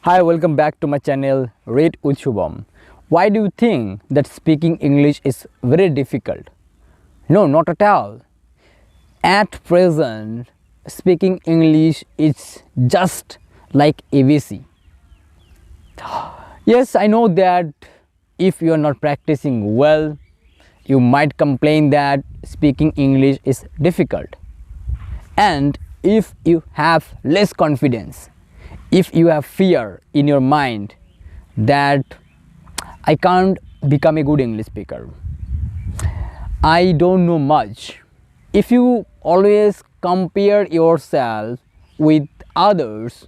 Hi, welcome back to my channel Read with Shubham. Why do you think that speaking English is very difficult? No, not at all. At present, speaking English is just like ABC. Yes, I know that if you are not practicing well, you might complain that speaking English is difficult. And if you have less confidence, if you have fear in your mind that I can't become a good English speaker, I don't know much, if you always compare yourself with others,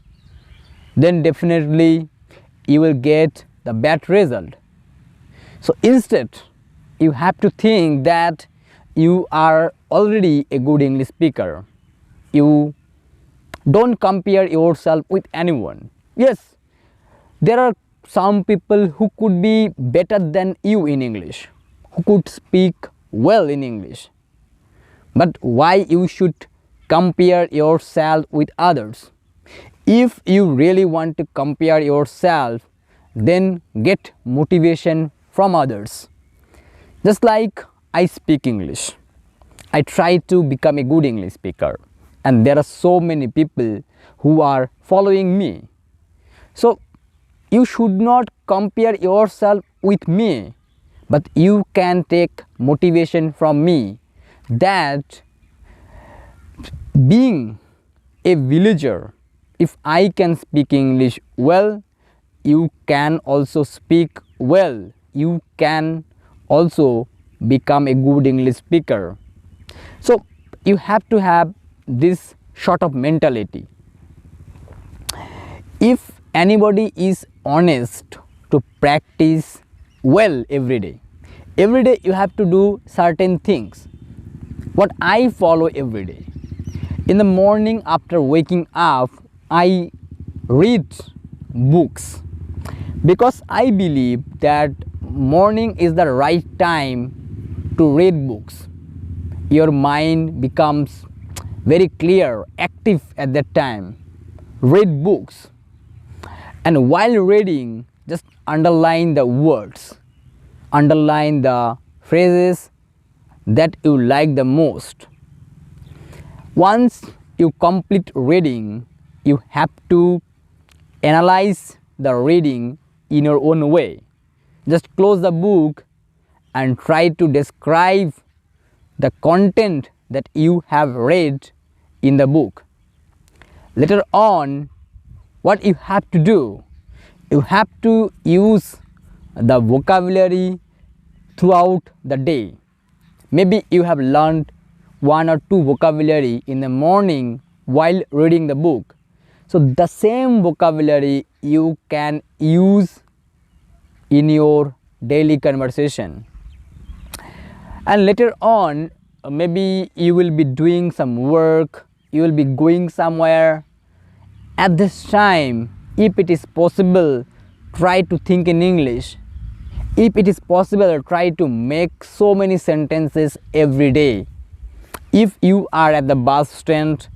then definitely you will get the bad result. So instead, you have to think that you are already a good English speaker. You don't compare yourself with anyone. Yes, there are some people who could be better than you in English, who could speak well in English. But why you should compare yourself with others? If you really want to compare yourself, then get motivation from others. Just like I speak English, I try to become a good English speaker, and there are so many people who are following me. So you should not compare yourself with me, but you can take motivation from me that being a villager, if I can speak English well, you can also speak well. You can also become a good English speaker. So you have to have this sort of mentality. If anybody is honest to practice well every day you have to do certain things. What I follow every day, in the morning after waking up, I read books, because I believe that morning is the right time to read books. Your mind becomes very clear, active at that time. Read books, and while reading, just underline the words, underline the phrases that you like the most. Once you complete reading, you have to analyze the reading in your own way. Just close the book and try to describe the content that you have read in the book. Later on, what you have to do, you have to use the vocabulary throughout the day. Maybe you have learned one or two vocabulary in the morning while reading the book. So the same vocabulary you can use in your daily conversation. And later on, maybe you will be doing some work, you will be going somewhere. At this time, if it is possible, try to think in English. If it is possible, try to make so many sentences every day. If you are at the bus stand,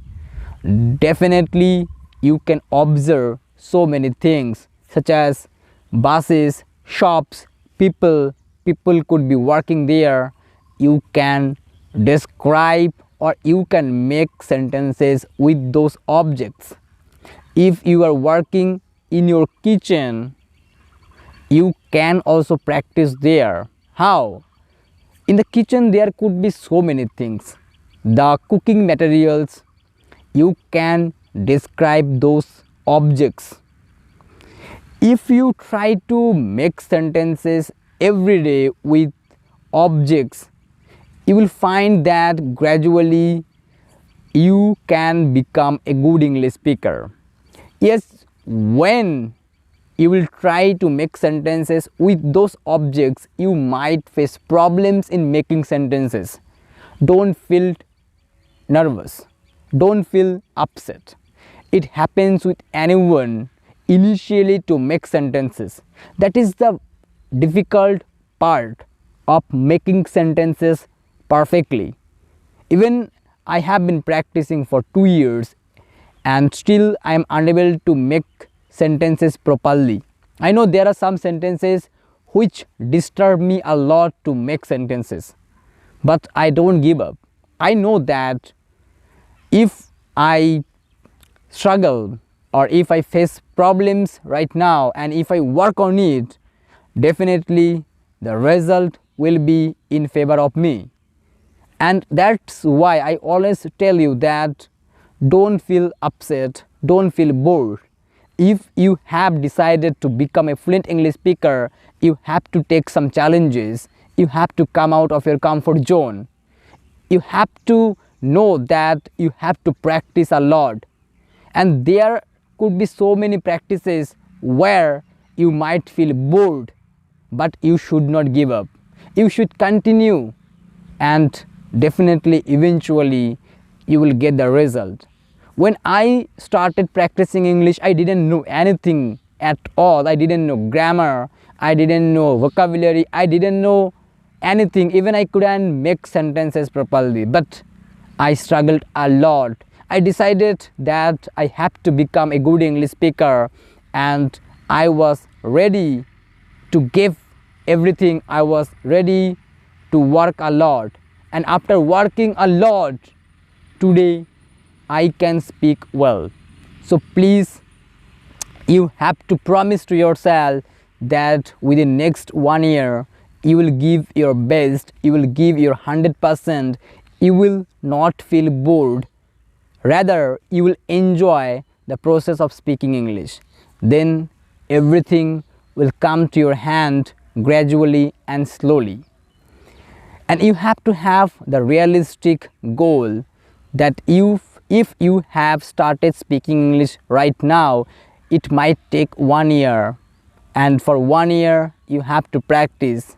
definitely you can observe so many things, such as buses, shops, people could be working there. You can describe or you can make sentences with those objects. If you are working in your kitchen, you can also practice there. How? In the kitchen there could be so many things. The cooking materials, you can describe those objects. If you try to make sentences every day with objects, you will find that gradually you can become a good English speaker. Yes, when you will try to make sentences with those objects, you might face problems in making sentences. Don't feel nervous, don't feel upset. It happens with anyone initially to make sentences. That is the difficult part of making sentences perfectly. Even I have been practicing for 2 years and still I am unable to make sentences properly. I know there are some sentences which disturb me a lot to make sentences, but I don't give up. I know that if I struggle or if I face problems right now and if I work on it, definitely the result will be in favor of me. And that's why I always tell you that don't feel upset, don't feel bored. If you have decided to become a fluent English speaker, you have to take some challenges. You have to come out of your comfort zone. You have to know that you have to practice a lot. And there could be so many practices where you might feel bored, but you should not give up. You should continue, and definitely eventually you will get the result. When I started practicing English, I didn't know anything at all. I didn't know grammar, I didn't know vocabulary, I didn't know anything. Even I couldn't make sentences properly, but I struggled a lot. I decided that I have to become a good English speaker, and I was ready to give everything. I was ready to work a lot, and after working a lot, today I can speak well. So please, you have to promise to yourself that within next 1 year you will give your best, you will give your 100%, you will not feel bored, rather you will enjoy the process of speaking English. Then everything will come to your hand gradually and slowly. And you have to have the realistic goal that if you have started speaking English right now, it might take 1 year, and for 1 year you have to practice.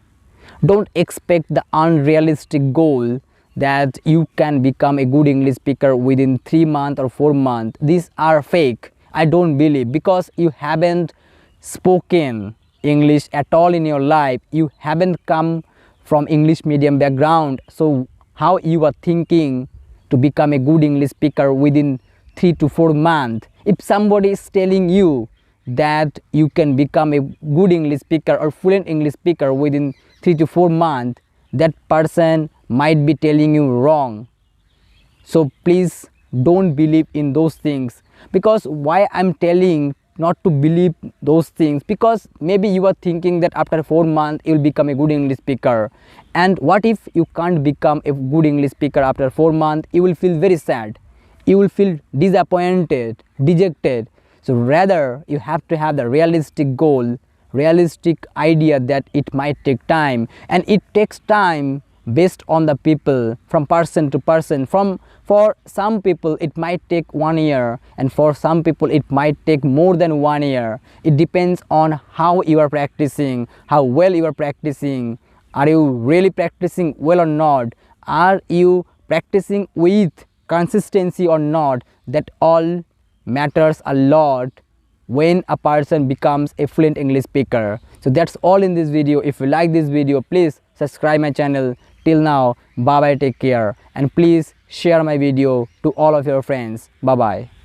Don't expect the unrealistic goal that you can become a good English speaker within 3 months or 4 months. These are fake. I don't believe, because you haven't spoken English at all in your life. You haven't come from English medium background. So how you are thinking to become a good English speaker within 3 to 4 months? If somebody is telling you that you can become a good English speaker or fluent English speaker within 3 to 4 months, that person might be telling you wrong. So please don't believe in those things. Because why I'm telling not to believe those things, because maybe you are thinking that after 4 months you will become a good English speaker, and what if you can't become a good English speaker after 4 months? You will feel very sad, you will feel disappointed, dejected. So rather you have to have the realistic goal, realistic idea that it might take time, and it takes time based on the people, from person to person. For some people it might take 1 year, and for some people it might take more than 1 year. It depends on how you are practicing, how well you are practicing. Are you really practicing well or not? Are you practicing with consistency or not? That all matters a lot when a person becomes a fluent English speaker. So that's all in this video. If you like this video, please subscribe my channel. Till now, bye bye, take care, and please share my video to all of your friends. Bye bye.